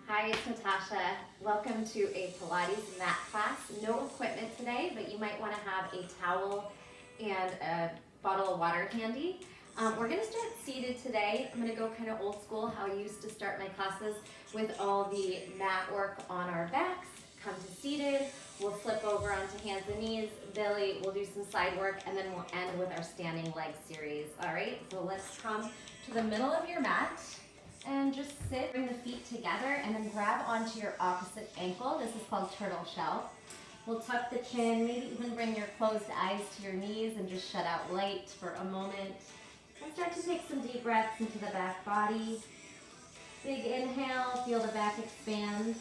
Hi, it's Natasha. Welcome to a Pilates mat class. No equipment today, but you might want to have a towel and a bottle of water handy. We're going to start seated today. I'm going to go kind of old school, how I used to start my classes with all the mat work on our backs. Come to seated, we'll flip over onto hands and knees, belly, we'll do some side work, and then we'll end with our standing leg series. All right, so let's come to the middle of your mat. And just sit, bring the feet together, and then grab onto your opposite ankle. This is called turtle shell. We'll tuck the chin, maybe even bring your closed eyes to your knees and just shut out light for a moment. And start to take some deep breaths into the back body. Big inhale, feel the back expand.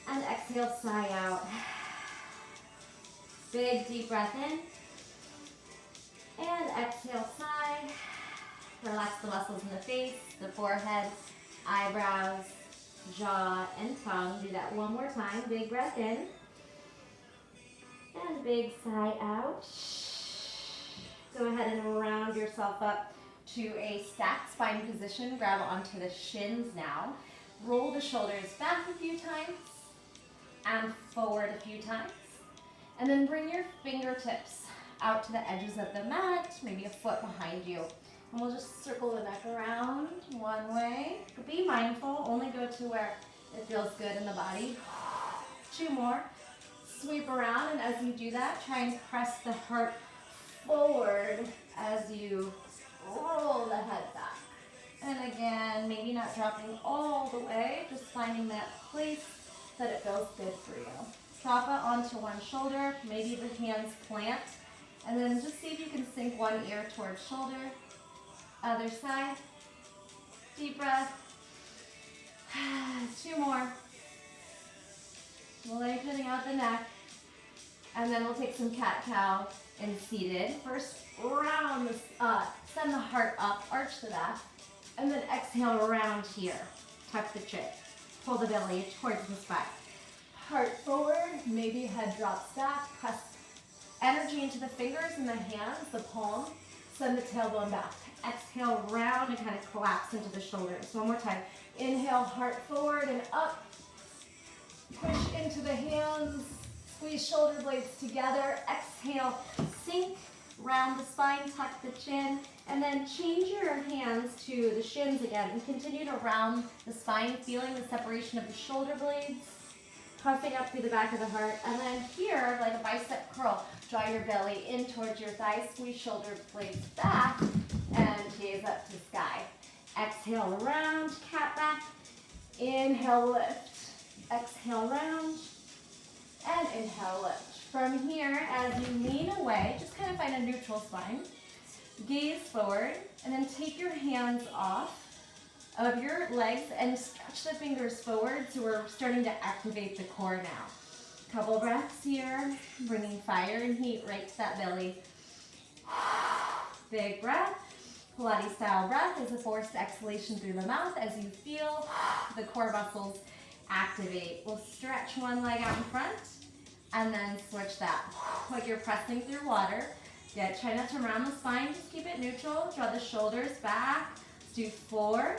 And exhale, sigh out. Big deep breath in. And exhale, sigh. Relax the muscles in the face, the forehead, eyebrows, jaw, and tongue. Do that one more time. Big breath in. And big sigh out. Go ahead and round yourself up to a stacked spine position. Grab onto the shins now. Roll the shoulders back a few times and forward a few times. And then bring your fingertips out to the edges of the mat, maybe a foot behind you. And we'll just circle the neck around one way. Be mindful, only go to where it feels good in the body. Two more. Sweep around, and as you do that, try and press the heart forward as you roll the head back. And again, maybe not dropping all the way, just finding that place that it feels good for you. Drop it onto one shoulder, maybe the hands plant, and then just see if you can sink one ear towards shoulder. Other side. Deep breath. Two more. Lengthening out the neck. And then we'll take some cat-cow and seated. First, round this, send the heart up, arch the back. And then exhale around here. Tuck the chin. Pull the belly towards the spine. Heart forward, maybe head drops back. Press energy into the fingers and the hands, the palm. Send the tailbone back. Exhale, round and kind of collapse into the shoulders. One more time. Inhale, heart forward and up. Push into the hands. Squeeze shoulder blades together. Exhale, sink, round the spine, tuck the chin, and then change your hands to the shins again and continue to round the spine, feeling the separation of the shoulder blades, puffing up through the back of the heart. And then here, like a bicep curl, draw your belly in towards your thighs, squeeze shoulder blades back, and gaze up to sky. Exhale, round, cat back. Inhale, lift. Exhale, round. And inhale, lift. From here, as you lean away, just kind of find a neutral spine. Gaze forward, and then take your hands off of your legs and stretch the fingers forward, so we're starting to activate the core now. Couple breaths here, bringing fire and heat right to that belly. Big breath. Pilates style breath is a forced exhalation through the mouth as you feel the core muscles activate. We'll stretch one leg out in front and then switch that. Like you're pressing through water. Yeah, try not to round the spine, just keep it neutral. Draw the shoulders back. Let's do 4.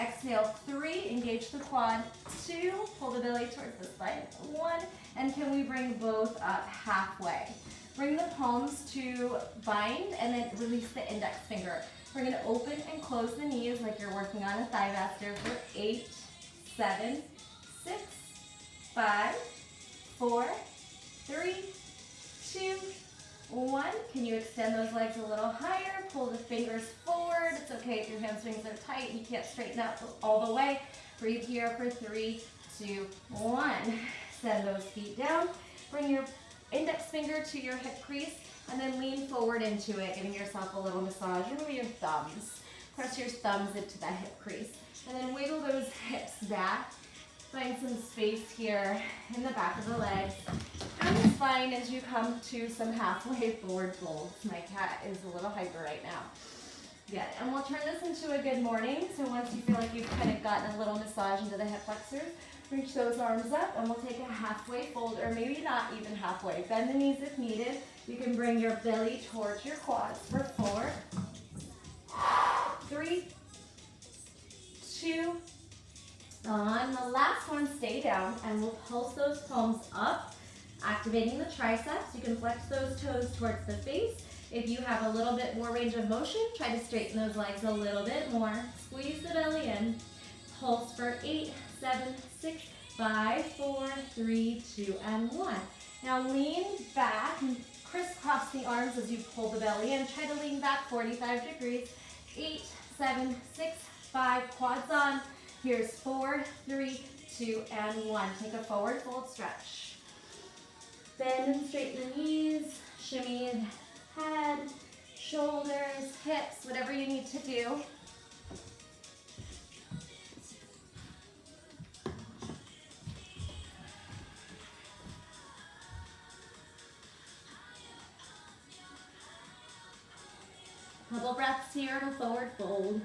Exhale, 3, engage the quad. 2, pull the belly towards the spine. 1, and can we bring both up halfway? Bring the palms to bind and then release the index finger. We're going to open and close the knees like you're working on a thigh master for 8, 7, 6, 5, 4, 3, 2, 1. Can you extend those legs a little higher? Pull the fingers forward. It's okay if your hamstrings are tight. You can't straighten out all the way. Breathe here for 3, 2, 1. Send those feet down. Bring your index finger to your hip crease and then lean forward into it, giving yourself a little massage. Remove your thumbs. Press your thumbs into that hip crease. And then wiggle those hips back. Find some space here in the back of the legs. And the spine as you come to some halfway forward folds. My cat is a little hyper right now. Good. And we'll turn this into a good morning. So once you feel like you've kind of gotten a little massage into the hip flexors, reach those arms up and we'll take a halfway fold, or maybe not even halfway. Bend the knees if needed. You can bring your belly towards your quads for 4, 3, 2, On the last one, stay down, and we'll pulse those palms up, activating the triceps. You can flex those toes towards the face. If you have a little bit more range of motion, try to straighten those legs a little bit more. Squeeze the belly in. Pulse for 8, 7, 6, 5, 4, 3, 2, and 1. Now lean back and crisscross the arms as you pull the belly in. Try to lean back 45 degrees. 8, 7, 6, 5, quads on. Here's 4, 3, 2, and 1. Take a forward fold stretch. Bend and straighten the knees. Shimmy the head, shoulders, hips, whatever you need to do. Couple breaths here in a forward fold.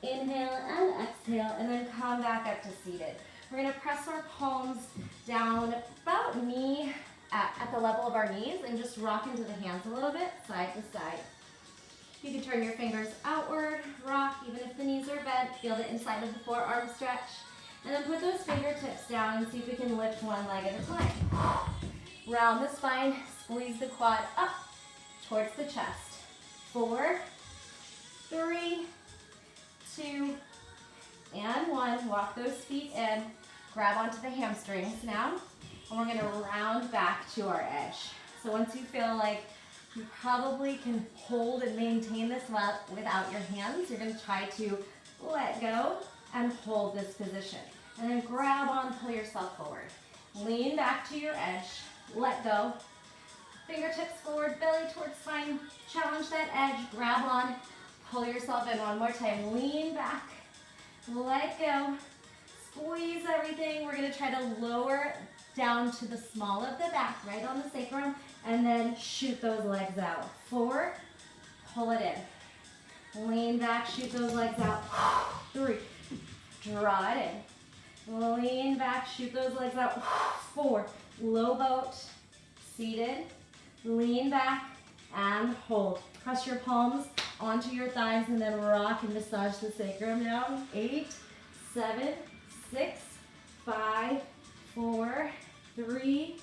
Inhale and exhale, and then come back up to seated. We're going to press our palms down about knee at the level of our knees and just rock into the hands a little bit, side to side. You can turn your fingers outward, rock, even if the knees are bent. Feel the inside of the forearm stretch. And then put those fingertips down and see if we can lift one leg at a time. Round the spine, squeeze the quad up towards the chest. 4, 3, 2, and 1. Walk those feet in. Grab onto the hamstrings now. And we're going to round back to our edge. So once you feel like you probably can hold and maintain this without your hands, you're going to try to let go and hold this position. And then grab on, pull yourself forward. Lean back to your edge. Let go. Fingertips forward, belly towards spine. Challenge that edge. Grab on. Pull yourself in one more time. Lean back. Let go. Squeeze everything. We're going to try to lower down to the small of the back, right on the sacrum, and then shoot those legs out. 4, pull it in. Lean back, shoot those legs out. 3, draw it in. Lean back, shoot those legs out. 4, low boat, seated. Lean back and hold. Press your palms onto your thighs and then rock and massage the sacrum down. 8, 7, 6, 5, 4, 3,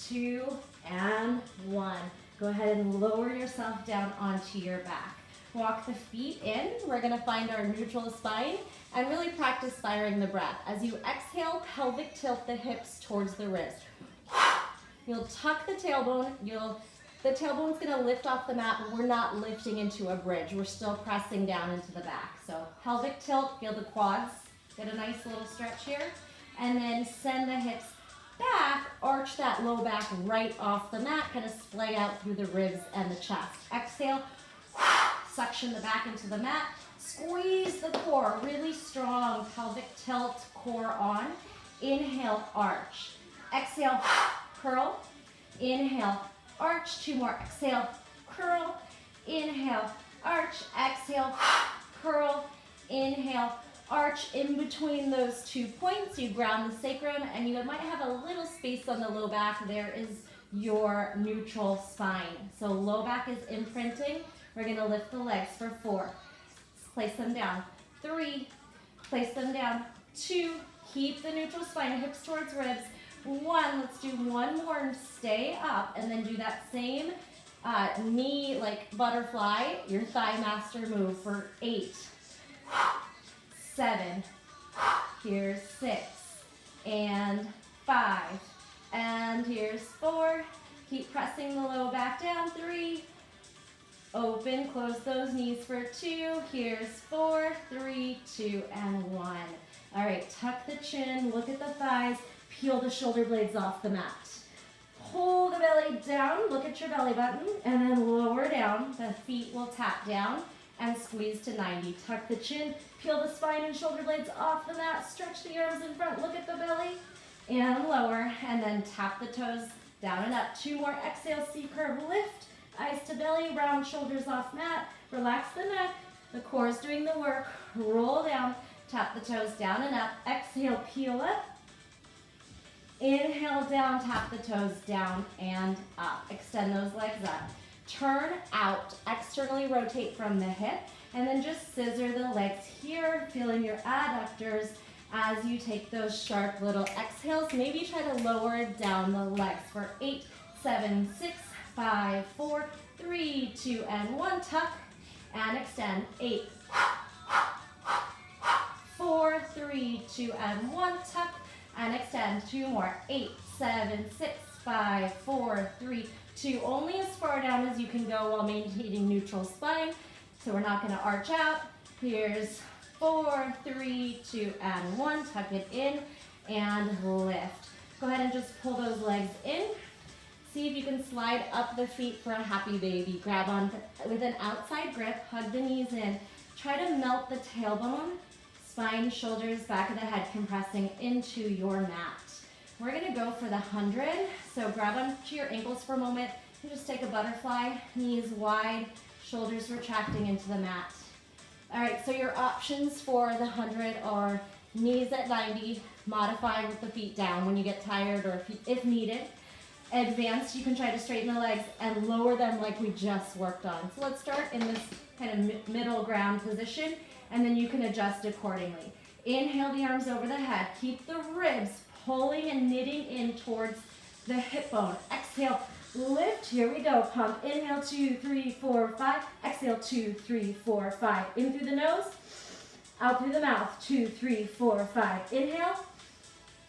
2, and 1. Go ahead and lower yourself down onto your back. Walk the feet in. We're going to find our neutral spine and really practice firing the breath. As you exhale, pelvic tilt the hips towards the wrist. You'll tuck the tailbone. The tailbone's going to lift off the mat, but we're not lifting into a bridge. We're still pressing down into the back. So pelvic tilt, feel the quads. Get a nice little stretch here. And then send the hips back, arch that low back right off the mat, kind of splay out through the ribs and the chest. Exhale, suction the back into the mat. Squeeze the core, really strong pelvic tilt, core on. Inhale, arch. Exhale, curl. Inhale, arch. 2 more. Exhale, curl. Inhale, arch. Exhale, curl. Inhale, arch. In between those 2 points, you ground the sacrum, and you might have a little space on the low back. There is your neutral spine. So low back is imprinting. We're going to lift the legs for 4. Place them down. 3. Place them down. 2. Keep the neutral spine, hips towards ribs. 1. Let's do one more and stay up, and then do that same knee like butterfly, your thigh master move for 8, 7, here's 6, and 5, and here's 4. Keep pressing the low back down. 3, open, close those knees for 2. Here's 4, 3, 2, and 1. All right, tuck the chin, look at the thighs, peel the shoulder blades off the mat. Pull the belly down, look at your belly button, and then lower down. The feet will tap down and squeeze to 90. Tuck the chin, peel the spine and shoulder blades off the mat, stretch the arms in front, look at the belly, and lower, and then tap the toes down and up. 2 more. Exhale, C-curve, lift, eyes to belly, round shoulders off mat, relax the neck, the core is doing the work. Roll down, tap the toes down and up. Exhale, peel up. Inhale down, tap the toes down and up. Extend those legs up. Turn out, externally rotate from the hip, and then just scissor the legs here, feeling your adductors As you take those sharp little exhales, maybe try to lower down the legs for 8, 7, 6, 5, 4, 3, 2, and 1. Tuck and extend. 8, 4, 3, 2, and 1. Tuck and extend. 2 more. 8, 7, 6, 5, 4, 3, 2. Only as far down as you can go while maintaining neutral spine. So we're not going to arch out. Here's 4, 3, 2, and 1. Tuck it in and lift. Go ahead and just pull those legs in. See if you can slide up the feet for a happy baby. Grab on with an outside grip. Hug the knees in. Try to melt the tailbone, spine, shoulders, back of the head compressing into your mat. We're going to go for the 100. So grab onto your ankles for a moment and just take a butterfly. Knees wide, shoulders retracting into the mat. All right, so your options for the 100 are knees at 90, modifying with the feet down when you get tired or if needed. Advanced, you can try to straighten the legs and lower them like we just worked on. So let's start in this kind of middle ground position, and then you can adjust accordingly. Inhale the arms over the head. Keep the ribs pulling and knitting in towards the hip bone. Exhale, lift. Here we go. Pump. Inhale, 2, 3, 4, 5. Exhale, 2, 3, 4, 5. In through the nose, out through the mouth. 2, 3, 4, 5. Inhale.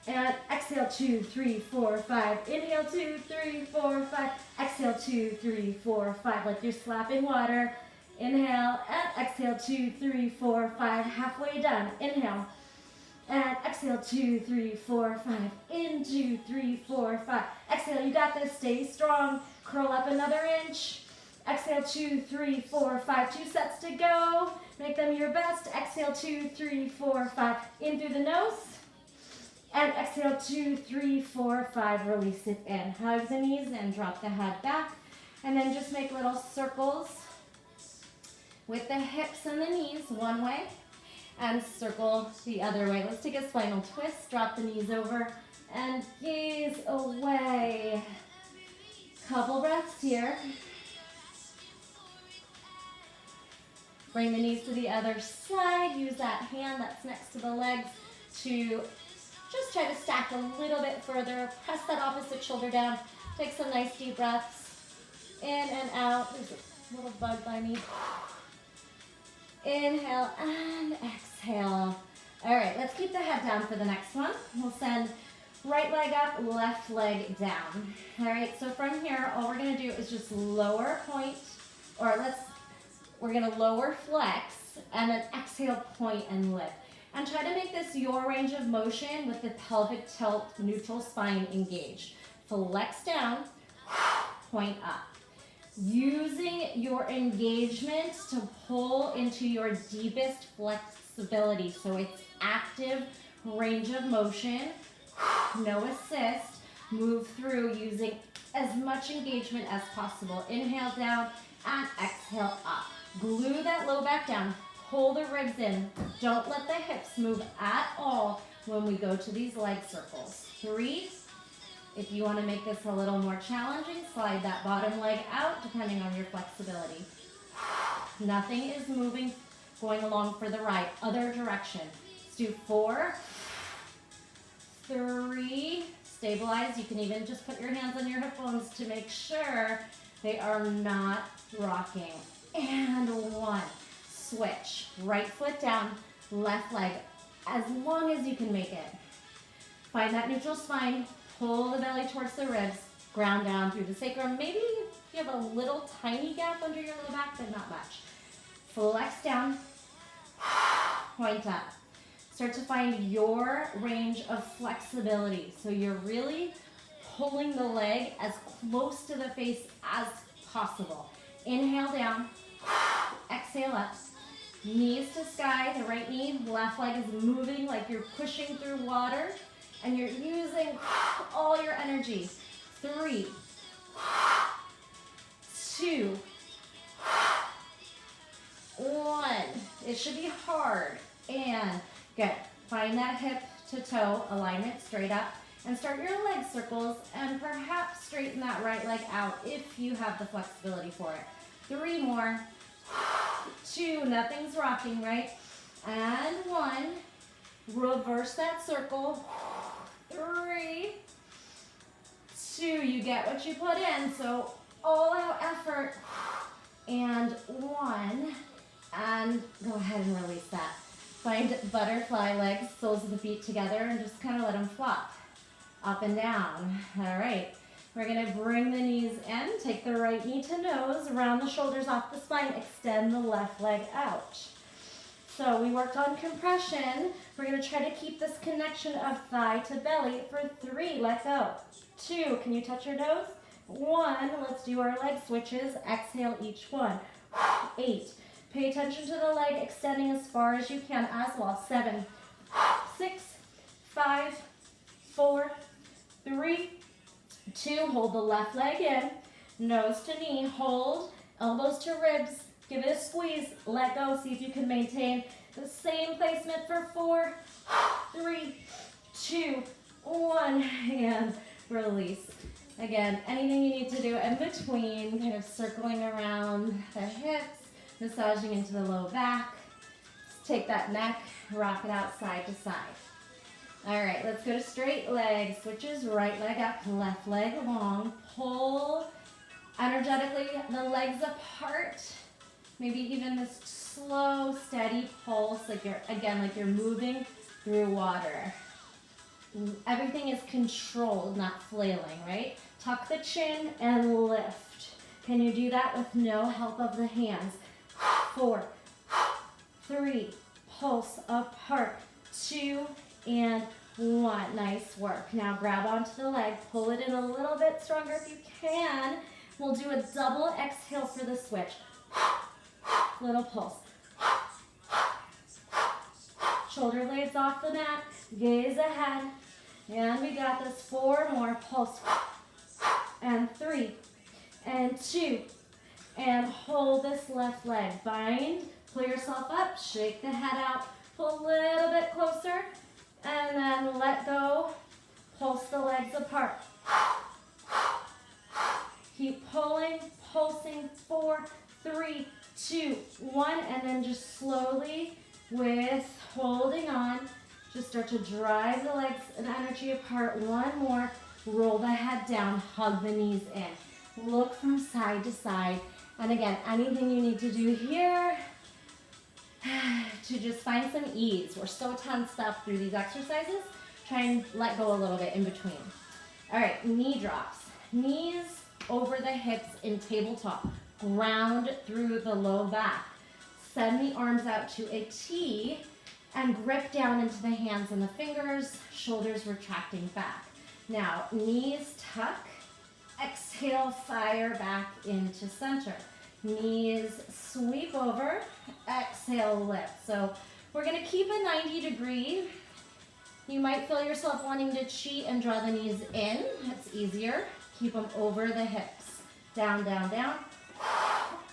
And exhale, 2, 3, 4, 5. Inhale, 2, 3, 4, 5. Exhale, 2, 3, 4, 5. Like you're slapping water. Inhale and exhale, 2, 3, 4, 5. Halfway done. Inhale. And exhale, 2, 3, 4, 5. In, 2, 3, 4, 5. Exhale, you got this. Stay strong. Curl up another inch. Exhale, 2, 3, 4, 5. 2 sets to go. Make them your best. Exhale, 2, 3, 4, 5. In through the nose. And exhale, 2, 3, 4, 5. Release it in. Hug the knees and drop the head back. And then just make little circles with the hips and the knees one way. And circle the other way. Let's take a spinal twist. Drop the knees over and gaze away. Couple breaths here. Bring the knees to the other side. Use that hand that's next to the legs to just try to stack a little bit further. Press that opposite shoulder down. Take some nice deep breaths. In and out. There's a little bug by me. Inhale and exhale. All right, let's keep the head down for the next one. We'll send right leg up, left leg down. All right, so from here, all we're gonna do is just lower point, we're gonna lower flex, and then exhale, point and lift. And try to make this your range of motion with the pelvic tilt, neutral spine engaged. Flex down, point up. Using your engagement to pull into your deepest flexibility. So it's active range of motion, no assist. Move through using as much engagement as possible. Inhale down and exhale up. Glue that low back down. Pull the ribs in. Don't let the hips move at all when we go to these leg circles. 3. If you want to make this a little more challenging, slide that bottom leg out depending on your flexibility. Nothing is moving, going along for the ride. Other direction. Let's do 4, 3. Stabilize. You can even just put your hands on your hip bones to make sure they are not rocking. And 1. Switch. Right foot down, left leg, as long as you can make it. Find that neutral spine, pull the belly towards the ribs, ground down through the sacrum. Maybe you have a little tiny gap under your low back, but not much. Flex down, point up. Start to find your range of flexibility. So you're really pulling the leg as close to the face as possible. Inhale down, exhale up. Knees to sky, the right knee, left leg is moving like you're pushing through water, and you're using all your energy. 3, 2, 1. It should be hard. And good. Find that hip to toe alignment straight up, and start your leg circles, and perhaps straighten that right leg out if you have the flexibility for it. 3 more. 2, nothing's rocking, right? And 1. Reverse that circle. 3, 2, you get what you put in, so all out effort. And 1, and go ahead and release that. Find butterfly legs, soles of the feet together, and just kind of let them flop up and down. All right, we're gonna bring the knees in, take the right knee to nose, round the shoulders off the spine, extend the left leg out. So we worked on compression. We're gonna try to keep this connection of thigh to belly for 3, let go. 2, can you touch your toes? 1, let's do our leg switches, exhale each one. 8, pay attention to the leg extending as far as you can as well. 7, 6, 5, 4, 3, 2, hold the left leg in, nose to knee, hold, elbows to ribs, give it a squeeze, let go, see if you can maintain the same placement for 4, 3, 2, 1, and release. Again, anything you need to do in between, kind of circling around the hips, massaging into the low back. Take that neck, rock it out side to side. All right, let's go to straight leg switches. Right leg up, left leg long. Pull energetically the legs apart. Maybe even this slow, steady pulse, like you're moving through water. Everything is controlled, not flailing, right? Tuck the chin and lift. Can you do that with no help of the hands? 4, 3, pulse apart. 2 and 1. Nice work. Now grab onto the leg, pull it in a little bit stronger if you can. We'll do a double exhale for the switch. Little pulse. Shoulder blades off the mat, gaze ahead. And we got this. 4 more, pulse. And 3, and 2, and hold this left leg. Bind, pull yourself up, shake the head out, pull a little bit closer, and then let go, pulse the legs apart. Keep pulling, pulsing. 4, 3, 2, 1, and then just slowly, with holding on, just start to drive the legs and energy apart. 1 more. Roll the head down, hug the knees in. Look from side to side. And again, anything you need to do here to just find some ease. We're so tensed up through these exercises. Try and let go a little bit in between. All right, knee drops. Knees over the hips in tabletop. Ground through the low back. Send the arms out to a T and grip down into the hands and the fingers, shoulders retracting back. Now, knees tuck, exhale, fire back into center. Knees sweep over, exhale, lift. So we're gonna keep a 90-degree. You might feel yourself wanting to cheat and draw the knees in. That's easier. Keep them over the hips. Down, down, down.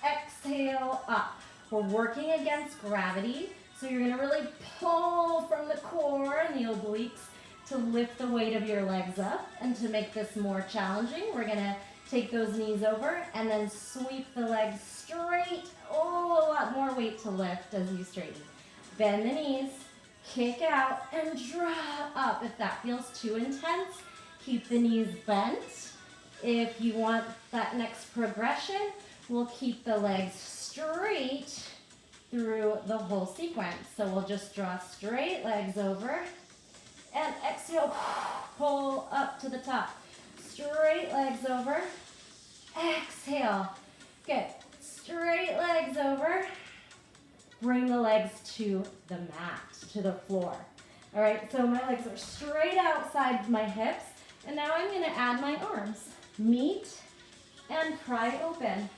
Exhale, up. We're working against gravity. So you're gonna really pull from the core and the obliques to lift the weight of your legs up. And to make this more challenging, we're gonna take those knees over and then sweep the legs straight. Oh, a lot more weight to lift as you straighten. Bend the knees, kick out, and draw up. If that feels too intense, keep the knees bent. If you want that next progression, we'll keep the legs straight through the whole sequence. So we'll just draw straight legs over and exhale, pull up to the top. Straight legs over, exhale. Good, straight legs over. Bring the legs to the mat, to the floor. All right, so my legs are straight outside my hips. And now I'm gonna add my arms. Meet and pry open.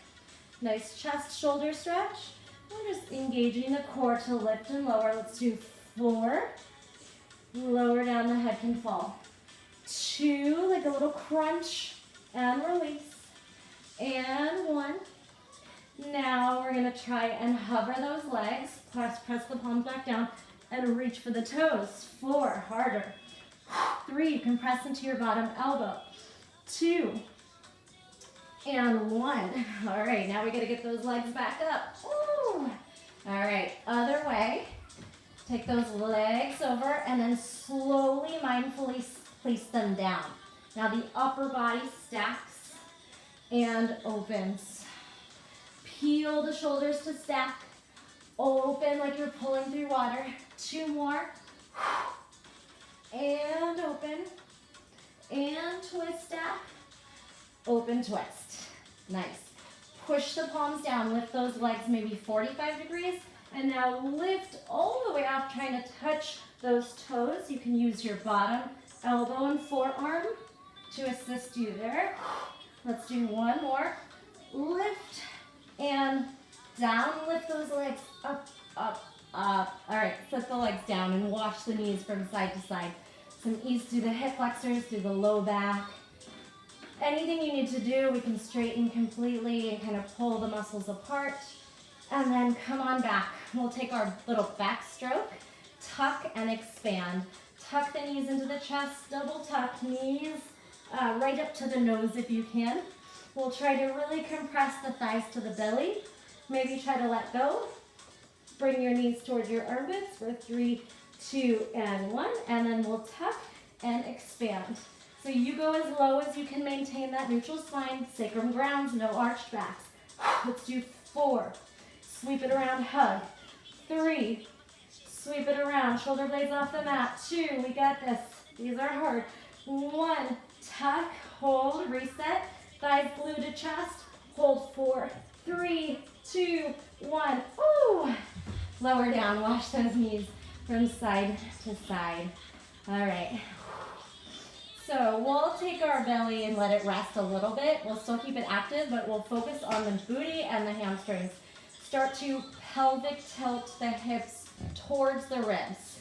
Nice chest shoulder stretch. We're just engaging the core to lift and lower. Let's do 4. Lower down, the head can fall. 2, like a little crunch and release. And 1. Now we're gonna try and hover those legs. Press the palms back down and reach for the toes. 4, harder. 3, you can press into your bottom elbow. 2, and 1. All right, now we gotta get those legs back up. Ooh. All right, other way. Take those legs over and then slowly, mindfully place them down. Now the upper body stacks and opens. Peel the shoulders to stack. Open like you're pulling through water. 2 more. And open. And twist stack. Open, twist. Nice. Push the palms down. Lift those legs maybe 45 degrees. And now lift all the way up, trying to touch those toes. You can use your bottom elbow and forearm to assist you there. Let's do 1 more. Lift and down. Lift those legs up, up, up. All right, set the legs down and wash the knees from side to side. Some ease through the hip flexors, through the low back. Anything you need to do, we can straighten completely and kind of pull the muscles apart. And then come on back. We'll take our little back stroke, tuck and expand. Tuck the knees into the chest, double tuck knees right up to the nose if you can. We'll try to really compress the thighs to the belly. Maybe try to let go. Bring your knees towards your armpits for 3, 2, and 1. And then we'll tuck and expand. So you go as low as you can maintain that neutral spine. Sacrum grounds, no arched backs. Let's do 4. Sweep it around, hug. 3, sweep it around, shoulder blades off the mat. 2, we got this. These are hard. 1, tuck, hold, reset. Thighs glued to chest. Hold 4, 3, 2, 1. Ooh. Lower down, wash those knees from side to side. All right. So we'll take our belly and let it rest a little bit. We'll still keep it active, but we'll focus on the booty and the hamstrings. Start to pelvic tilt the hips towards the ribs.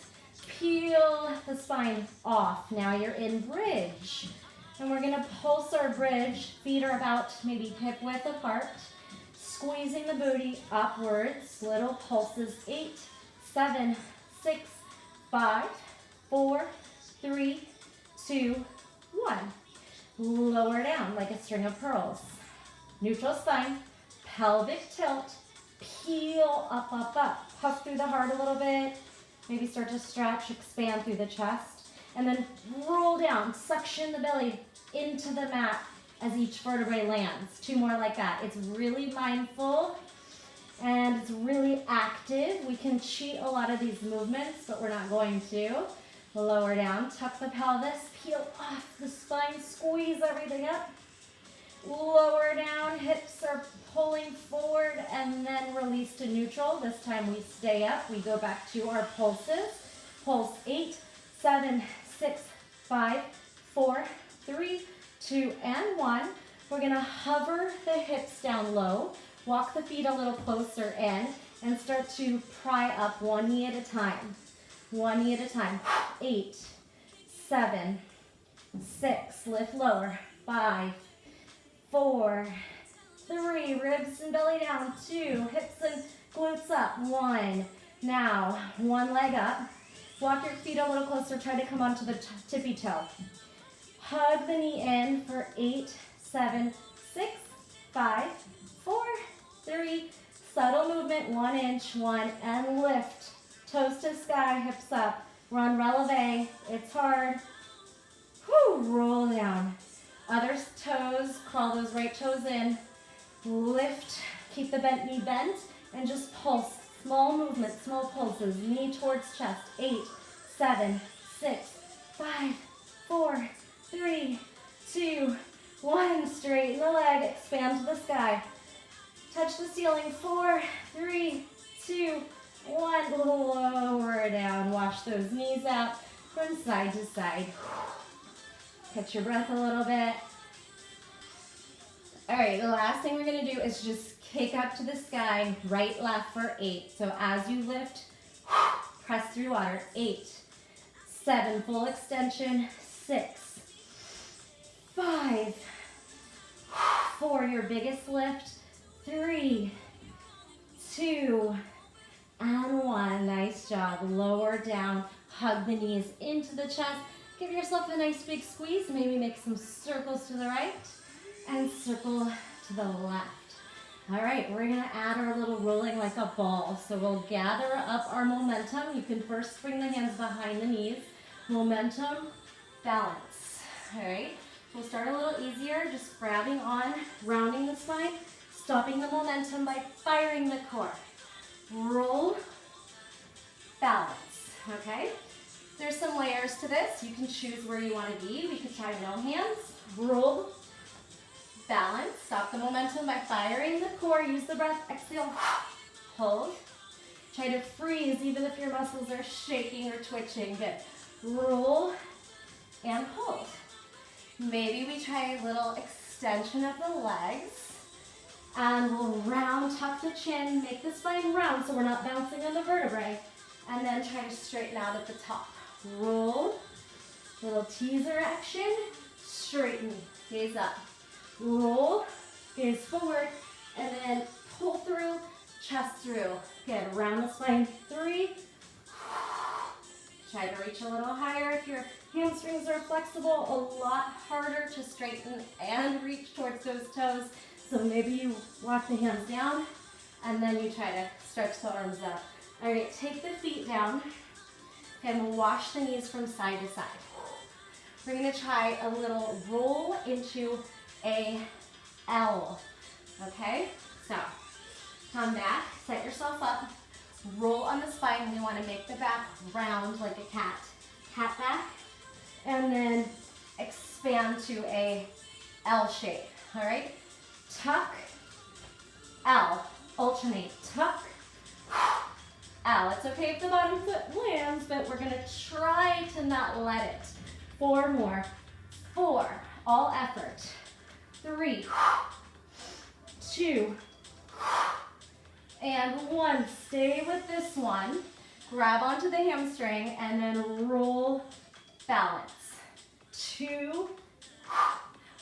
Peel the spine off. Now you're in bridge. And we're going to pulse our bridge. Feet are about maybe hip width apart. Squeezing the booty upwards. Little pulses. 8, 7, 6, 5, 4, 3, 2, 1. Lower down like a string of pearls. Neutral spine. Pelvic tilt. Peel up, up, up. Puff through the heart a little bit. Maybe start to stretch, expand through the chest. And then roll down. Suction the belly into the mat as each vertebrae lands. 2 more like that. It's really mindful and it's really active. We can cheat a lot of these movements, but we're not going to. Lower down. Tuck the pelvis. Peel off the spine. Squeeze everything up. Lower down, hips are pulling forward and then release to neutral. This time we stay up. We go back to our pulses. Pulse 8, 7, 6, 5, 4, 3, 2, and 1. We're going to hover the hips down low. Walk the feet a little closer in and start to pry up 1 knee at a time. 1 knee at a time. 8, 7, 6, lift lower. 5, 4, 3, ribs and belly down. 2, hips and glutes up. 1. Now, 1 leg up. Walk your feet a little closer. Try to come onto the tippy toe. Hug the knee in for 8, 7, 6, 5, 4, 3. Subtle movement, 1 inch, 1, and lift. Toes to sky, hips up. Run releve. It's hard. Whew, roll down. Other toes, crawl those right toes in. Lift, keep the bent knee bent, and just pulse. Small movement, small pulses. Knee towards chest. 8, 7, 6, 5, 4, 3, 2, 1. Straighten the leg, expand to the sky. Touch the ceiling. 4, 3, 2, 1. Lower down. Wash those knees out from side to side. Catch your breath a little bit. All right, the last thing we're going to do is just kick up to the sky, right, left for 8. So as you lift, press through water. 8, 7, full extension. 6, 5, 4, your biggest lift. 3, 2, and 1. Nice job. Lower down, hug the knees into the chest. Give yourself a nice big squeeze. Maybe make some circles to the right and circle to the left. All right, we're gonna add our little rolling like a ball. So we'll gather up our momentum. You can first bring the hands behind the knees. Momentum, balance. All right, we'll start a little easier, just grabbing on, rounding the spine, stopping the momentum by firing the core. Roll, balance, okay? There's some layers to this. You can choose where you want to be. We could try no hands. Roll, balance. Stop the momentum by firing the core. Use the breath. Exhale. Hold. Try to freeze even if your muscles are shaking or twitching. Good. Roll and hold. Maybe we try a little extension of the legs. And we'll round, tuck the chin, make the spine round so we're not bouncing on the vertebrae. And then try to straighten out at the top. Roll, little teaser action, straighten, gaze up. Roll, gaze forward, and then pull through, chest through. Good, round the spine, 3. Try to reach a little higher if your hamstrings are flexible, a lot harder to straighten and reach towards those toes. So maybe you walk the hands down, and then you try to stretch the arms up. All right, take the feet down, and wash the knees from side to side. We're gonna try a little roll into a L, okay? So, come back, set yourself up, roll on the spine. We wanna make the back round like a cat. Cat back, and then expand to a L shape, all right? Tuck, L, alternate, tuck, L. It's okay if the bottom foot lands, but we're gonna try to not let it. 4 more. 4, all effort. 3, 2, and 1. Stay with this one. Grab onto the hamstring and then roll, balance. 2,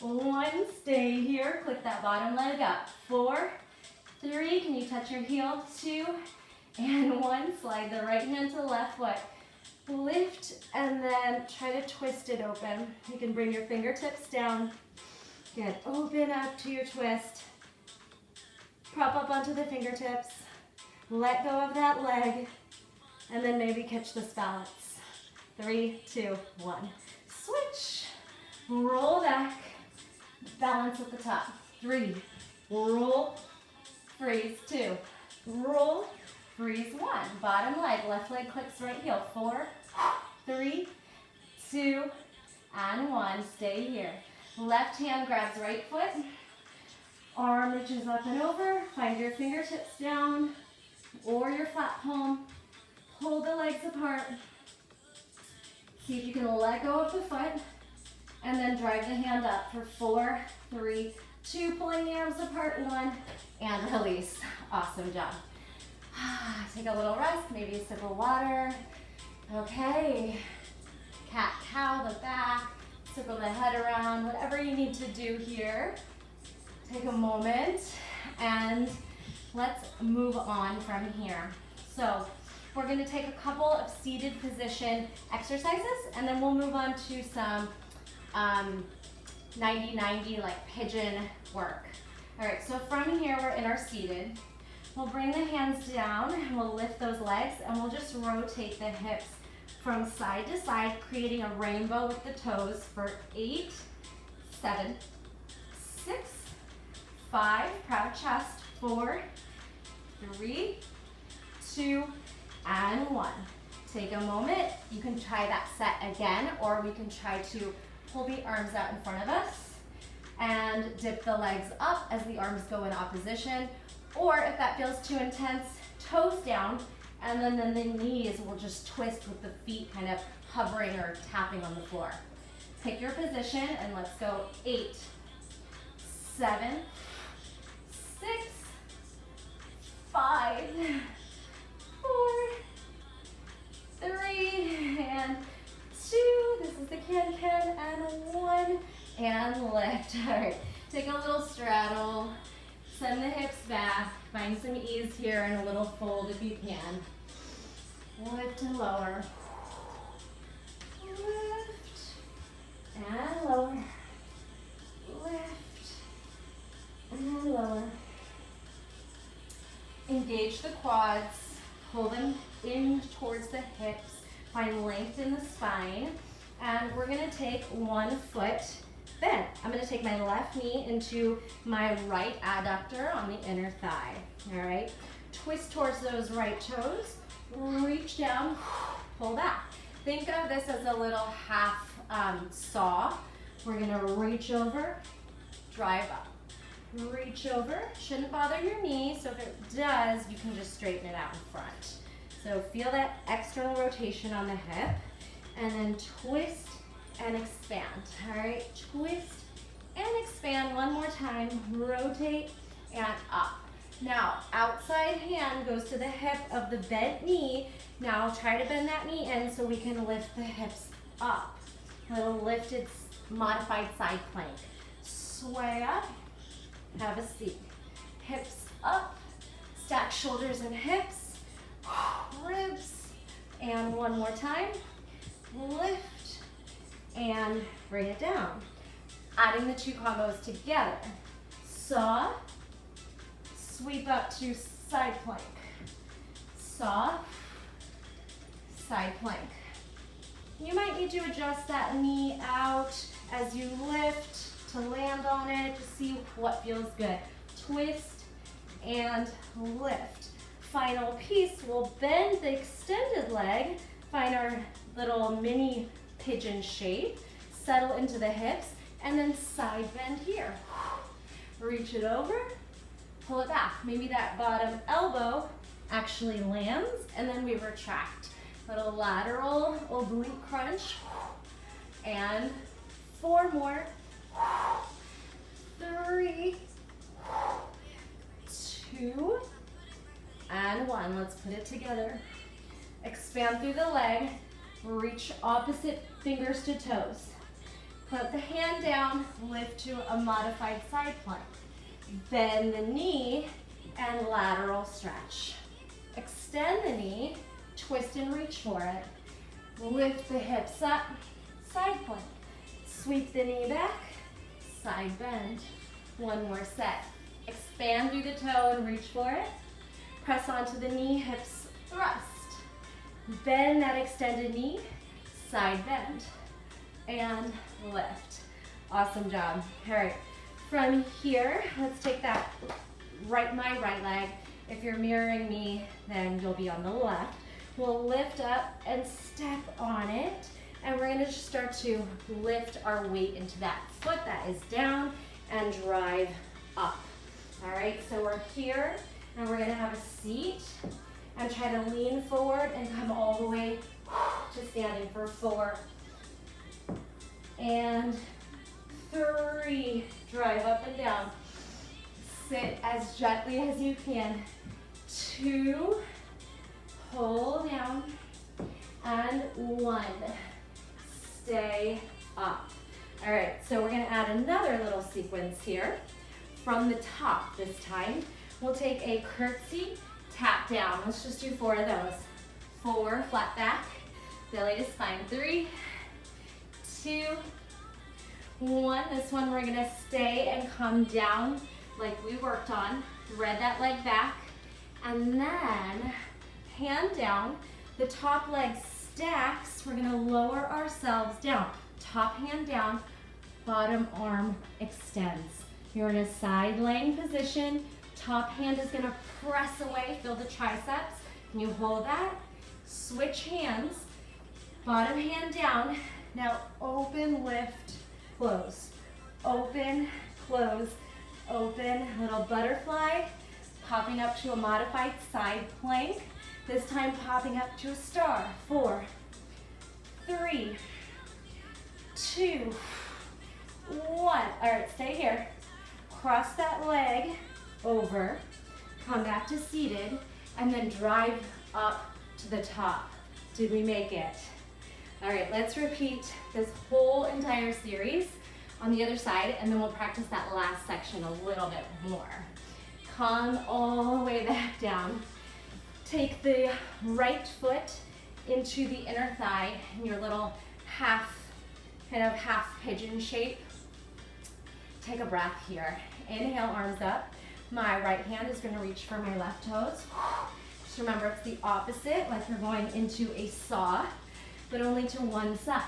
1, stay here. Click that bottom leg up. 4, 3, can you touch your heel? 2, and 1, slide the right hand to the left foot. Lift and then try to twist it open. You can bring your fingertips down. Good, open up to your twist. Prop up onto the fingertips. Let go of that leg. And then maybe catch this balance. 3, 2, 1. Switch. Roll back. Balance at the top. 3. Roll. Freeze. 2. Roll. Freeze. 1. Bottom leg. Left leg clicks right heel. 4, 3, 2, and 1. Stay here. Left hand grabs right foot. Arm reaches up and over. Find your fingertips down or your flat palm. Pull the legs apart. See if you can let go of the foot and then drive the hand up for 4, 3, 2. Pulling the arms apart. 1, and release. Awesome job. Take a little rest, maybe a sip of water. Okay. Cat cow, the back. Circle the head around. Whatever you need to do here. Take a moment and let's move on from here. So we're going to take a couple of seated position exercises and then we'll move on to some 90-90 like pigeon work. All right, so from here we're in our seated. We'll bring the hands down and we'll lift those legs and we'll just rotate the hips from side to side, creating a rainbow with the toes for 8, 7, 6, 5, proud chest, 4, 3, 2, and 1. Take a moment. You can try that set again, or we can try to pull the arms out in front of us and dip the legs up as the arms go in opposition. Or if that feels too intense, toes down, and then the knees will just twist with the feet kind of hovering or tapping on the floor. Pick your position and let's go. 8, 7, 6, 5, 4, 3, and 2. This is the can-can, and 1, and lift. All right, take a little straddle. Send the hips back. Find some ease here and a little fold if you can. Lift and lower. Lift and lower. Lift and lower. quads, pull them in towards the hips, find length in the spine, and we're gonna take 1 foot bend. I'm gonna take my left knee into my right adductor on the inner thigh, all right? Twist towards those right toes, reach down, pull back. Think of this as a little half saw. We're gonna reach over, drive up. Reach over, shouldn't bother your knee, so if it does, you can just straighten it out in front. So feel that external rotation on the hip, and then twist and expand, all right? Twist and expand one more time, rotate and up. Now, outside hand goes to the hip of the bent knee. Now try to bend that knee in so we can lift the hips up. Little lifted, modified side plank. Sway up, have a seat. Hips up, stack shoulders and hips, ribs, and one more time. Lift and bring it down. Adding the 2 combos together. Saw, sweep up to side plank. Saw, side plank. You might need to adjust that knee out as you lift to land on it, to see what feels good. Twist and lift. Final piece, we'll bend the extended leg, find our little mini pigeon shape, settle into the hips, and then side bend here. Reach it over, pull it back. Maybe that bottom elbow actually lands, and then we retract. Little lateral oblique crunch, and 4 more. 3, 2, and 1. Let's put it together. Expand through the leg, reach opposite fingers to toes. Put the hand down, lift to a modified side plank. Bend the knee and lateral stretch. Extend the knee, twist and reach for it. Lift the hips up, side plank. Sweep the knee back, side bend. 1 more set. Expand through the toe and reach for it. Press onto the knee, hips thrust. Bend that extended knee, side bend, and lift. Awesome job. All right, from here, let's take that my right leg. If you're mirroring me, then you'll be on the left. We'll lift up and step on it, and we're gonna just start to lift our weight into that foot that is down and drive up. All right, so we're here, and we're gonna have a seat and try to lean forward and come all the way to standing for 4 and 3. Drive up and down. Sit as gently as you can. 2, pull down, and 1. Stay up. All right, so we're gonna add another little sequence here. From the top this time, we'll take a curtsy, tap down. Let's just do 4 of those. 4, flat back, belly to spine. 3, 2, 1. This one we're gonna stay and come down like we worked on. Thread that leg back, and then hand down. The top leg stacks. We're gonna lower ourselves down. Top hand down, bottom arm extends. You're in a side laying position. Top hand is gonna press away, feel the triceps. Can you hold that? Switch hands, bottom hand down. Now open, lift, close. Open, close, open. Little butterfly, popping up to a modified side plank. This time popping up to a star. 4, 3, 2, 1. All right, stay here. Cross that leg over, come back to seated, and then drive up to the top. Did we make it? All right, let's repeat this whole entire series on the other side, and then we'll practice that last section a little bit more. Come all the way back down. Take the right foot into the inner thigh in your little half pigeon shape. Take a breath here. Inhale, arms up. My right hand is gonna reach for my left toes. Just remember it's the opposite, like you're going into a saw, but only to one side.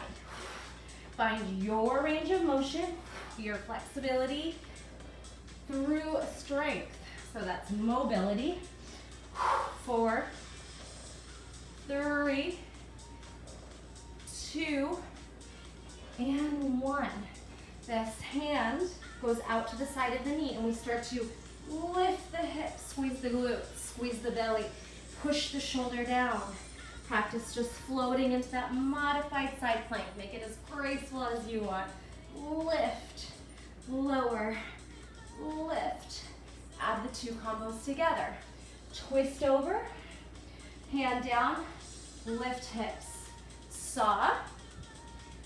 Find your range of motion, your flexibility through strength. So that's mobility. 4, 3, 2, and 1. This hand goes out to the side of the knee, and we start to lift the hips, squeeze the glutes, squeeze the belly, push the shoulder down. Practice just floating into that modified side plank. Make it as graceful as you want. Lift, lower, lift. Add the two combos together. Twist over, hand down, lift hips. Saw,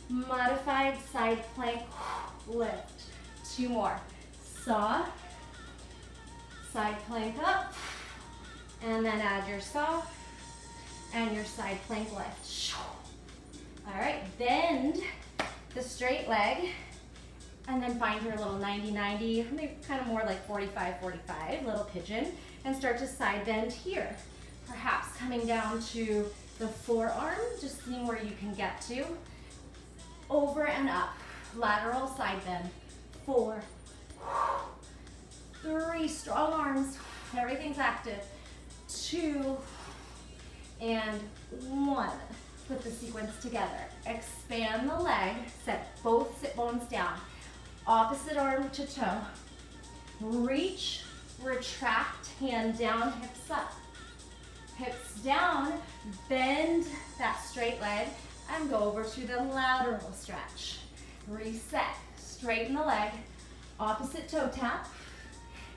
modified side plank, lift. 2 more. Saw, side plank up, and then add your saw and your side plank lift. All right, bend the straight leg, and then find your little 90-90, maybe kind of more like 45-45, little pigeon, and start to side bend here. Perhaps coming down to the forearm, just seeing where you can get to. Over and up, lateral side bend. 4, 3, strong arms, everything's active. 2, and 1. Put the sequence together. Expand the leg, set both sit bones down. Opposite arm to toe. Reach, retract, hand down, hips up. Hips down, bend that straight leg, and go over to the lateral stretch. Reset, straighten the leg, opposite toe tap.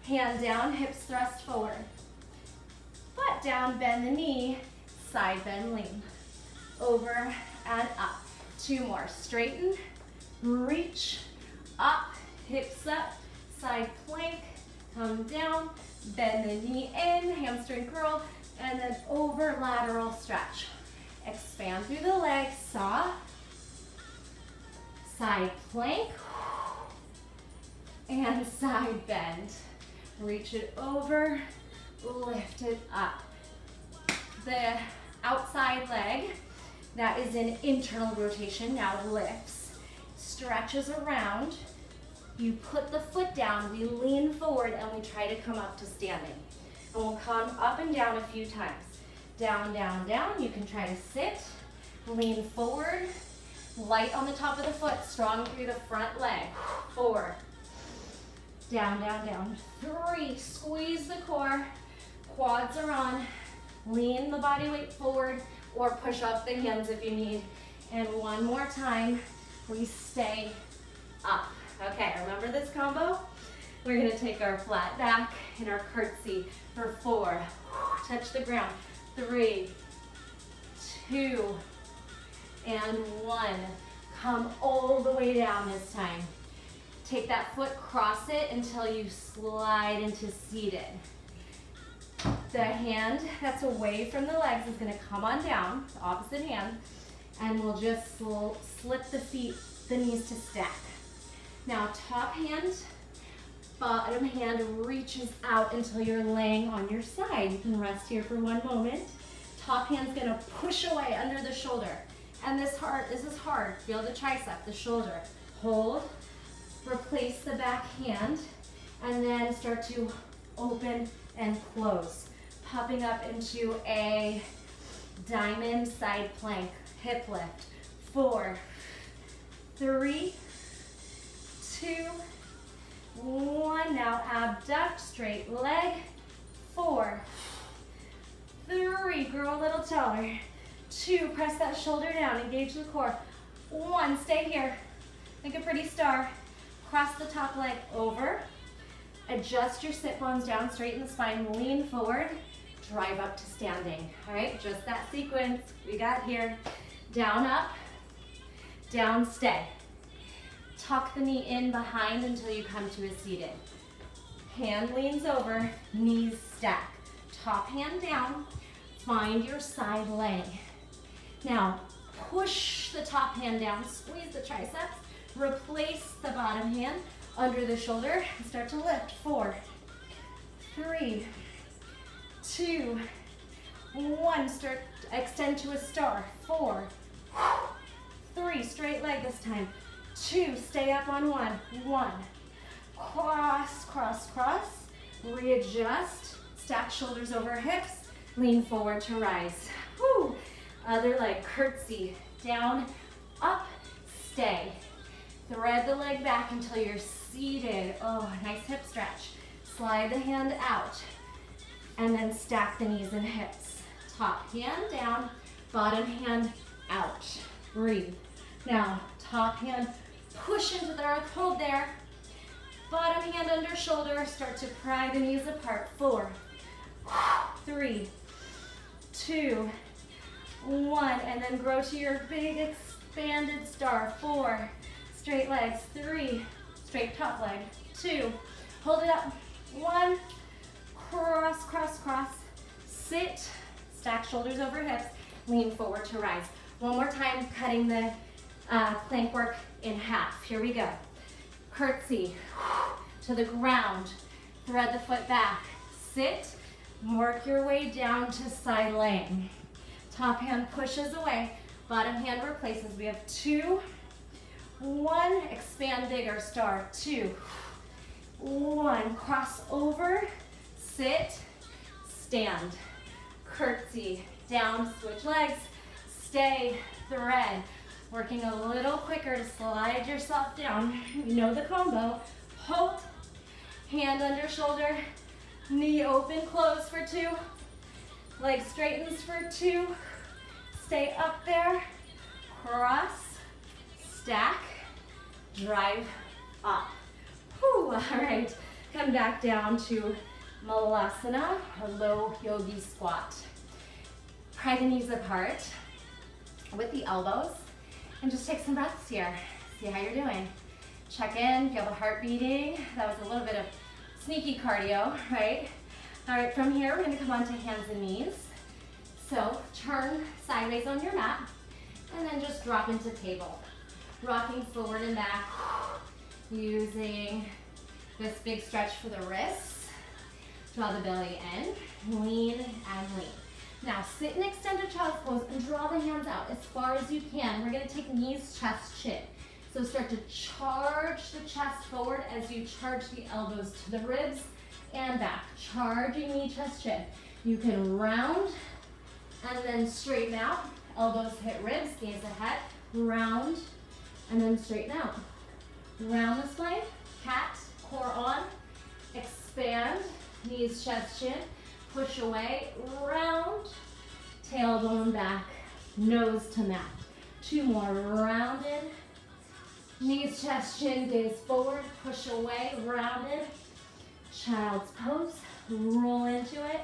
Hand down, hips thrust forward. Butt down, bend the knee, side bend, lean. Over and up. 2 more. Straighten, reach, up, hips up, side plank, come down, bend the knee in, hamstring curl, and then over lateral stretch. Expand through the legs, saw, side plank, and side bend. Reach it over, lift it up. The outside leg that is in internal rotation now lifts, stretches around. You put the foot down, we lean forward, and we try to come up to standing. And we'll come up and down a few times. Down, down, down. You can try to sit, lean forward, light on the top of the foot, strong through the front leg. 4, down, down, down. 3, squeeze the core, quads are on, lean the body weight forward, or push off the hands if you need. And 1 more time, we stay up. Okay, remember this combo? We're gonna take our flat back and our curtsy for 4. Touch the ground. 3, 2, and 1. Come all the way down this time. Take that foot, cross it until you slide into seated. The hand that's away from the legs is gonna come on down, the opposite hand, and we'll just slip the feet, the knees to stack. Now top hand, bottom hand reaches out until you're laying on your side. You can rest here for 1 moment. Top hand's gonna push away under the shoulder. And this is hard. Feel the tricep, the shoulder. Hold, replace the back hand, and then start to open and close. Popping up into a diamond side plank, hip lift. 4, 3, 2, 1. Now abduct, straight leg. 4, 3, grow a little taller. 2, press that shoulder down, engage the core. 1, stay here. Make a pretty star. Cross the top leg over. Adjust your sit bones down, straighten the spine, lean forward, drive up to standing. All right, just that sequence we got here. Down, up, down, stay. Tuck the knee in behind until you come to a seated. Hand leans over, knees stack. Top hand down, find your side leg. Now, push the top hand down, squeeze the triceps, replace the bottom hand under the shoulder, and start to lift. 4, 3, 2, 1, start, extend to a star. 4, 3, straight leg this time. 2, stay up on 1. 1, cross, cross, cross. Readjust, stack shoulders over hips. Lean forward to rise. Woo. Other leg, curtsy, down, up, stay. Thread the leg back until you're seated. Oh, nice hip stretch. Slide the hand out, and then stack the knees and hips. Top hand down, bottom hand out. Breathe. Now, top hand, push into the earth, hold there. Bottom hand under shoulder, start to pry the knees apart. 4, 3, 2, 1, and then grow to your big expanded star. 4, straight legs. 3, straight top leg. 2, hold it up. 1, cross, cross, cross. Sit, stack shoulders over hips, lean forward to rise. One more time, cutting the plank work in half. Here we go. Curtsy to the ground. Thread the foot back. Sit, work your way down to side laying. Top hand pushes away, bottom hand replaces. We have 2, 1, expand bigger, star. 2, 1, cross over, sit, stand, curtsy, down, switch legs, stay, thread. Working a little quicker to slide yourself down. You know the combo. Hold, hand under shoulder, knee open, close for 2, leg straightens for 2, stay up there, cross, stack, drive up. Whew, all right, come back down to Malasana, or low yogi squat. Pry the knees apart with the elbows, and just take some breaths here. See how you're doing. Check in, feel the heart beating. That was a little bit of sneaky cardio, right? All right, from here, we're gonna come onto hands and knees. So turn sideways on your mat, and then just drop into table. Rocking forward and back, using this big stretch for the wrists. Draw the belly in, lean and lean. Now sit in extended child's pose and draw the hands out as far as you can. We're gonna take knees, chest, chin. So start to charge the chest forward as you charge the elbows to the ribs and back. Charging knee, chest, chin. You can round and then straighten out. Elbows hit ribs, gaze ahead. Round and then straighten out. Round the spine, cat, core on, expand, knees, chest, chin. Push away, round, tailbone back, nose to mat. 2 more, rounded, knees, chest, chin, gaze forward, push away, rounded, child's pose, roll into it,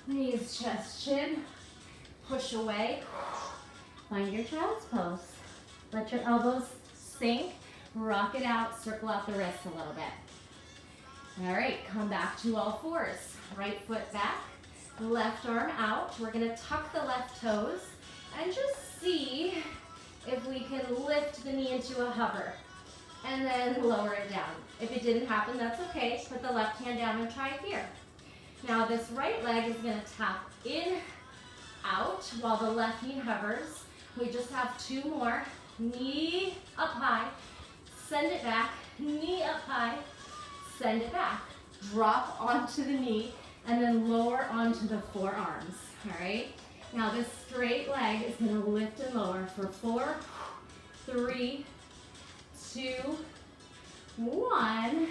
knees, chest, chin, push away, find your child's pose. Let your elbows sink, rock it out, circle out the wrists a little bit. All right, come back to all fours. Right foot back, left arm out. We're gonna tuck the left toes and just see if we can lift the knee into a hover and then lower it down. If it didn't happen, that's okay. Put the left hand down and try here. Now this right leg is gonna tap in, out, while the left knee hovers. We just have 2 more. Knee up high, send it back, knee up high, send it back. Drop onto the knee and then lower onto the forearms, all right? Now this straight leg is gonna lift and lower for 4, 3, 2, 1.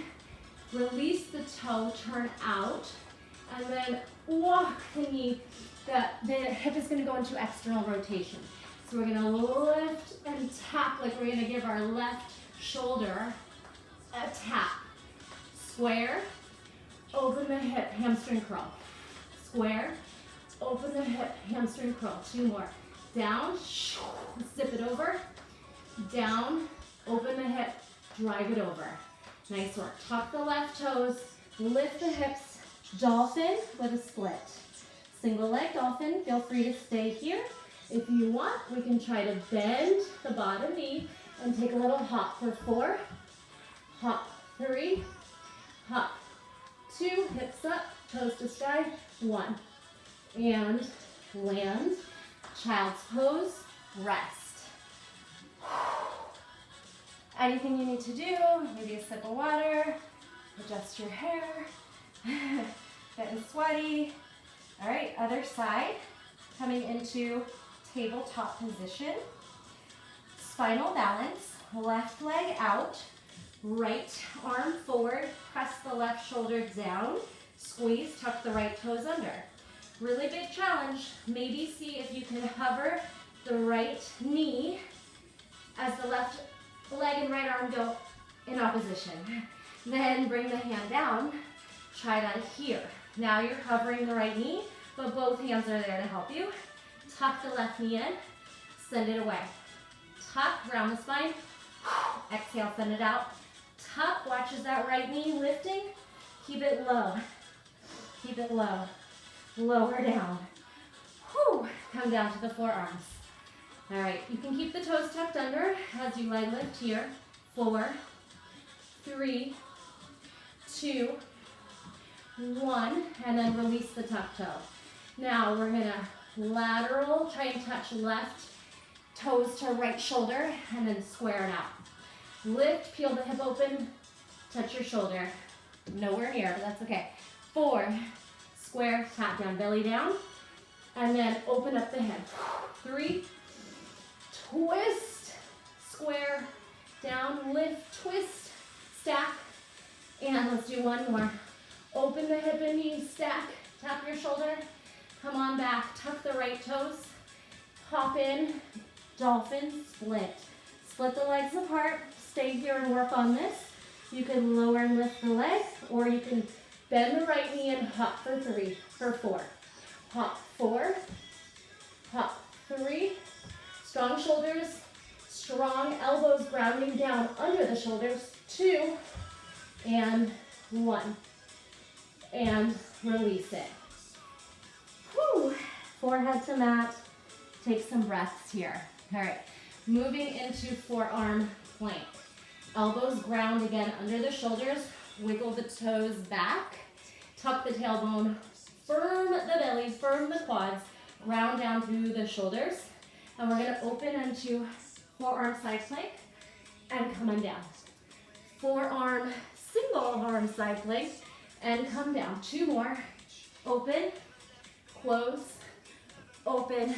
Release the toe, turn out, and then walk the knee. The hip is gonna go into external rotation. So we're gonna lift and tap like we're gonna give our left shoulder a tap. Square, open the hip, hamstring curl. Square, open the hip, hamstring curl. 2 more. Down, zip it over. Down, open the hip, drive it over. Nice work. Tuck the left toes, lift the hips, dolphin with a split. Single leg dolphin, feel free to stay here. If you want, we can try to bend the bottom knee and take a little hop for 4, hop, 3, hop, 2, hips up, toes to sky, 1, and land. Child's pose, rest. Anything you need to do, maybe a sip of water, adjust your hair, getting sweaty. All right, other side, coming into tabletop position. Spinal balance, left leg out, right arm forward, press the left shoulder down, squeeze, tuck the right toes under. Really big challenge. Maybe see if you can hover the right knee as the left leg and right arm go in opposition. Then bring the hand down. Try that here. Now you're hovering the right knee, but both hands are there to help you. Tuck the left knee in, send it away. Tuck, round the spine. Exhale, send it out. Tuck, watch as that right knee lifting. Keep it low. Keep it low. Lower down. Whew. Come down to the forearms. All right, you can keep the toes tucked under as you leg lift here. 4, 3, 2, 1, and then release the tuck toe. Now we're gonna lateral, try and touch left toes to right shoulder, and then square it out. Lift, peel the hip open, touch your shoulder. Nowhere near, but that's okay. 4, square, tap down, belly down, and then open up the hip. 3, twist, square, down, lift, twist, stack, and let's do one more. Open the hip and knee, stack, tap your shoulder, come on back, tuck the right toes, hop in, dolphin, split. Split the legs apart, stay here and work on this. You can lower and lift the leg, or you can bend the right knee and hop for 3, for 4. Hop 4, hop 3. Strong shoulders, strong elbows grounding down under the shoulders. 2, and 1. And release it. Whew. Forehead to mat. Take some breaths here. All right, moving into forearm plank. Elbows ground again under the shoulders. Wiggle the toes back. Tuck the tailbone. Firm the belly, firm the quads. Ground down through the shoulders. And we're gonna open into forearm side plank and come on down. Forearm, single arm side plank and come down. 2 more. Open, close, open,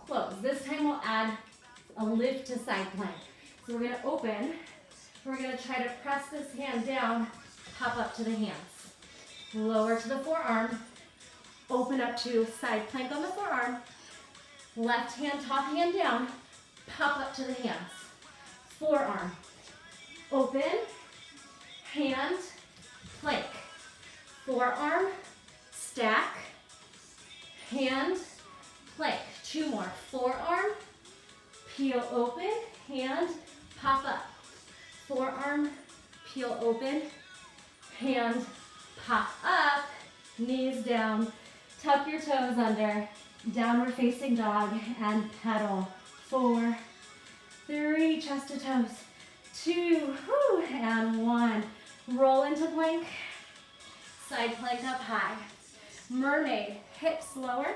close. This time we'll add a lift to side plank. So we're gonna open. We're gonna try to press this hand down, pop up to the hands. Lower to the forearm, open up to side plank on the forearm. Left hand, top hand down, pop up to the hands. Forearm, open, hand, plank. Forearm, stack, hand, plank. 2 more. Forearm, peel open, hand, pop up. Forearm, peel open, hand, pop up, knees down, tuck your toes under, downward facing dog, and pedal. 4, 3, chest to toes. 2, and 1. Roll into plank. Side plank up high. Mermaid, hips lower,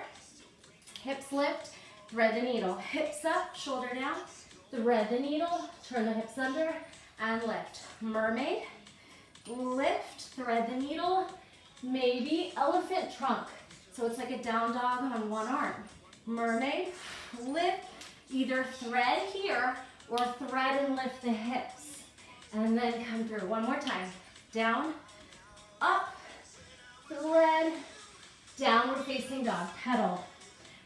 hips lift, thread the needle. Hips up, shoulder down, thread the needle, turn the hips under, and lift. Mermaid, lift, thread the needle, maybe elephant trunk. So it's like a down dog on one arm. Mermaid, lift, either thread here or thread and lift the hips. And then come through. One more time. Down, up, thread, downward facing dog, pedal.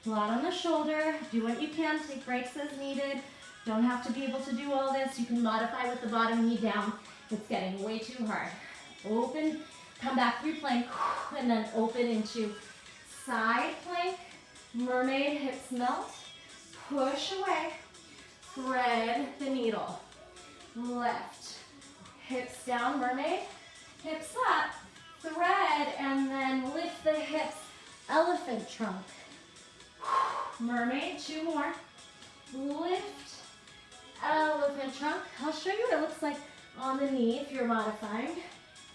A lot on the shoulder, do what you can, take breaks as needed. Don't have to be able to do all this. You can modify with the bottom knee down. It's getting way too hard. Open, come back through plank, and then open into side plank, mermaid, hips melt, push away, thread the needle, lift, hips down, mermaid, hips up, thread, and then lift the hips, elephant trunk. Mermaid, 2 more. Lift, elephant trunk. I'll show you what it looks like on the knee if you're modifying.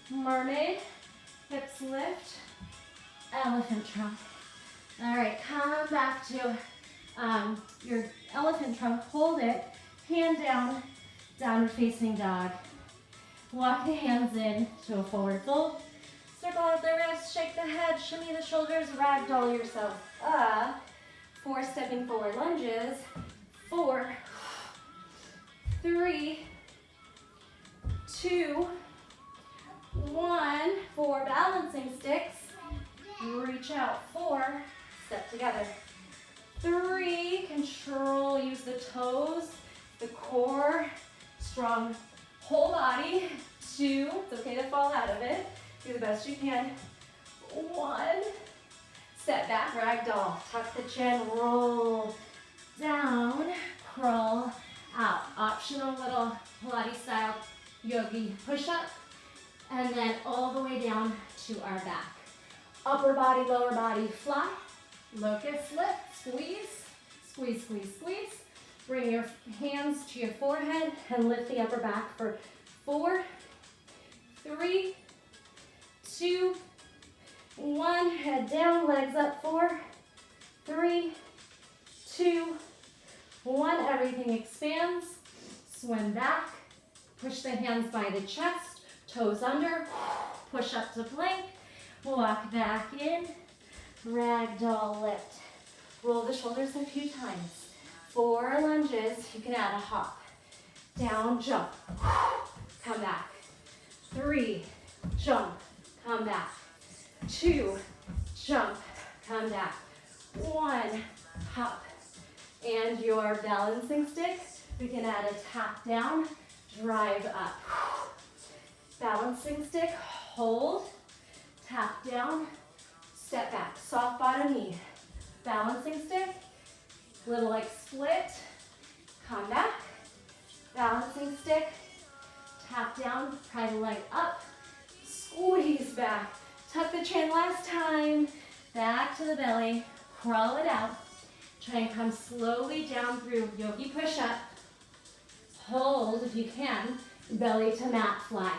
Mermaid, hips lift, elephant trunk. All right, come back to your elephant trunk. Hold it, hand down, downward facing dog. Walk the hands in to a forward fold. Circle out the wrists, shake the head, shimmy the shoulders, ragdoll yourself up. 4 stepping forward lunges. 4, 3, 2, 1. 4 balancing sticks. Reach out. 4, step together. 3, control, use the toes, the core, strong whole body. 2, it's okay to fall out of it. Do the best you can. 1, step back, ragdoll. Tuck the chin, roll down, crawl out. Optional little Pilates style yogi push-up. And then all the way down to our back. Upper body, lower body, fly. Locust lift, squeeze, squeeze, squeeze, squeeze. Bring your hands to your forehead and lift the upper back for 4, 3, 2, 1. Head down, legs up. 4, 3, 2, 1. Everything expands. Swim back. Push the hands by the chest, toes under. Push up to plank. Walk back in. Ragdoll lift. Roll the shoulders a few times. 4 lunges. You can add a hop. Down, jump. Come back. 3, jump. Come back. 2, jump. Come back. 1, hop. And your balancing stick, we can add a tap down, drive up. Balancing stick, hold, tap down, step back, soft bottom knee. Balancing stick, little like split, come back. Balancing stick, tap down, pry the leg up, squeeze back. Tuck the chin last time, back to the belly, crawl it out. Try and come slowly down through yogi push-up. Hold if you can, belly to mat fly.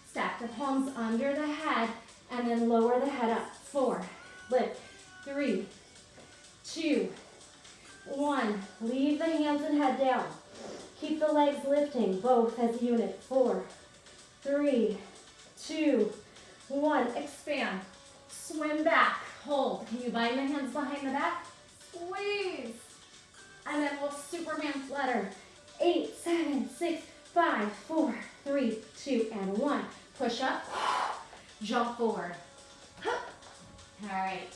Stack the palms under the head and then lower the head up. 4, lift, 3, 2, 1. Leave the hands and head down. Keep the legs lifting, both as a unit. 4, 3, 2, 1. Expand. Swim back. Hold. Can you bind the hands behind the back? Squeeze. And then we'll Superman flutter. 8, 7, 6, 5, 4, 3, 2, and 1. Push up. Jump forward. All right.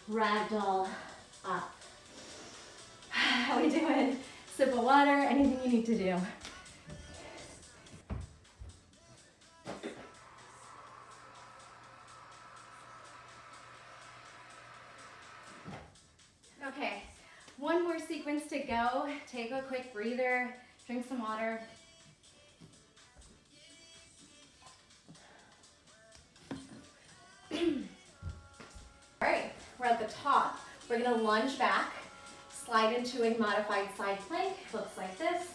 Ragdoll up. How we doing? Sip of water. Anything you need to do. Okay, one more sequence to go. Take a quick breather, drink some water. All right, we're at the top. We're gonna lunge back, slide into a modified side plank. Looks like this.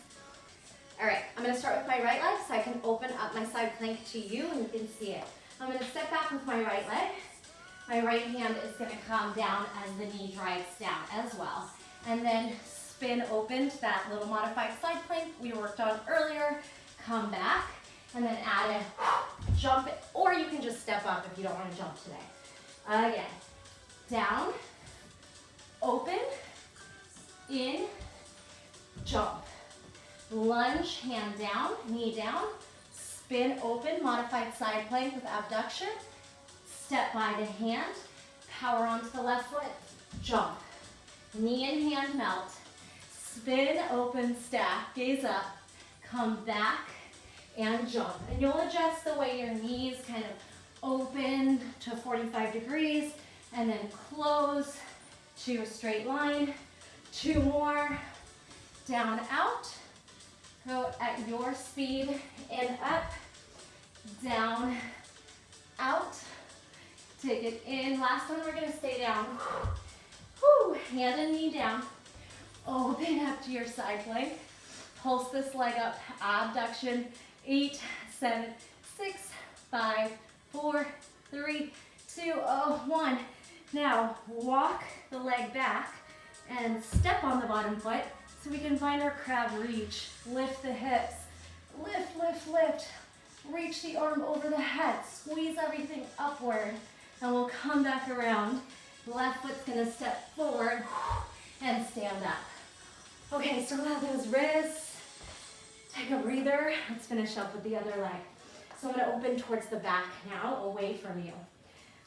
All right, I'm gonna start with my right leg so I can open up my side plank to you and you can see it. I'm gonna step back with my right leg. My right hand is going to come down as the knee drives down as well. And then spin open to that little modified side plank we worked on earlier. Come back and then add a jump, or you can just step up if you don't want to jump today. Again, down, open, in, jump. Lunge, hand down, knee down, spin open, modified side plank with abduction. Step by the hand, power onto the left foot, jump. Knee and hand melt. Spin, open, stack, gaze up, come back, and jump. And you'll adjust the way your knees kind of open to 45 degrees, and then close to a straight line. 2 more, down, out. Go at your speed, in, up, down, out. Take it in. Last one, we're going to stay down. Whew. Hand and knee down. Open up to your side plank. Pulse this leg up. Abduction. 8, 7, 6, 5, 4, 3, 2, 1. Now, walk the leg back and step on the bottom foot so we can find our crab reach. Lift the hips. Lift, lift, lift. Reach the arm over the head. Squeeze everything upward. And we'll come back around. Left foot's gonna step forward and stand up. Okay, so allow those wrists. Take a breather. Let's finish up with the other leg. So I'm gonna open towards the back now, away from you.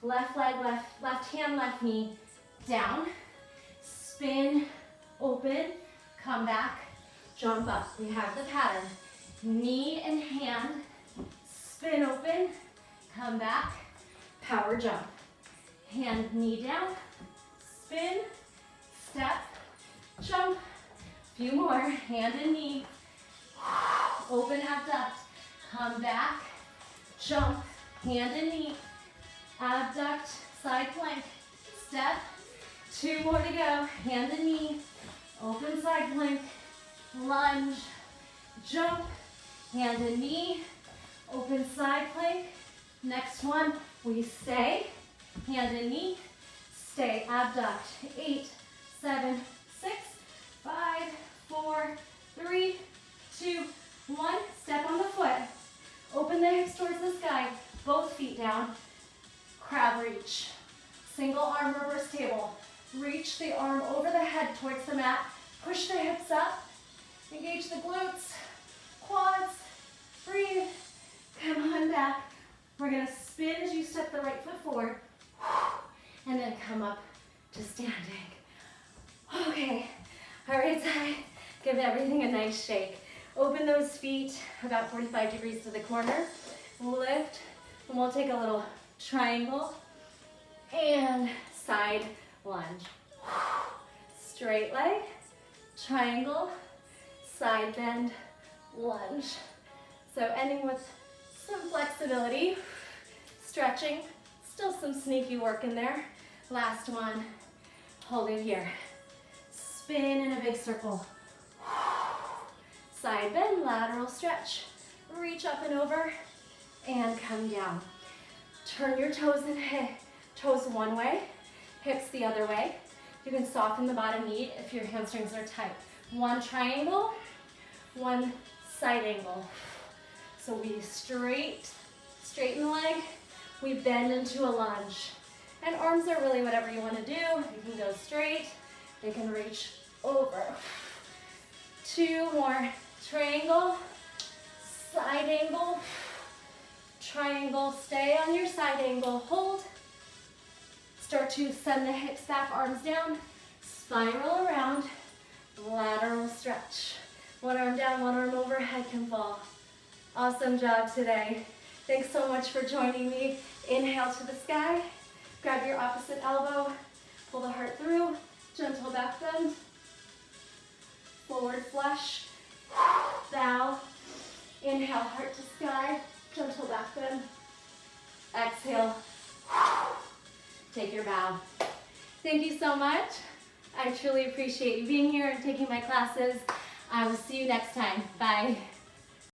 Left leg, left hand, left knee, down. Spin, open, come back, jump up. We have the pattern. Knee and hand, spin open, come back, power jump. Hand, knee down, spin, step, jump. Few more, hand and knee. Open, abduct, come back, jump, hand and knee, abduct, side plank, step. 2 more to go, hand and knee, open side plank, lunge, jump, hand and knee, open side plank. Next one, we stay, hand and knee, stay, abduct. 8, 7, 6, 5, 4, 3, 2, 1. Step on the foot. Open the hips towards the sky, both feet down. Crab reach. Single arm reverse table. Reach the arm over the head towards the mat. Push the hips up. Engage the glutes, quads. Breathe. Come on back. We're going to spin as you step the right foot forward. And then come up to standing. Okay. All right, side. Give everything a nice shake. Open those feet about 45 degrees to the corner. Lift. And we'll take a little triangle and side lunge. Straight leg, triangle, side bend, lunge. So ending with some flexibility, stretching, still some sneaky work in there. Last one, hold it here. Spin in a big circle. Side bend, lateral stretch. Reach up and over and come down. Turn your toes and toes one way, hips the other way. You can soften the bottom knee if your hamstrings are tight. One triangle, one side angle. So we straighten the leg, we bend into a lunge. And arms are really whatever you want to do. You can go straight, they can reach over. 2 more, triangle, side angle, triangle, stay on your side angle, hold. Start to send the hips back, arms down, spiral around, lateral stretch. One arm down, one arm over, head can fall. Awesome job today. Thanks so much for joining me. Inhale to the sky, grab your opposite elbow, pull the heart through, gentle back bend, forward flush, bow. Inhale, heart to sky, gentle back bend. Exhale, take your bow. Thank you so much. I truly appreciate you being here and taking my classes. I will see you next time. Bye.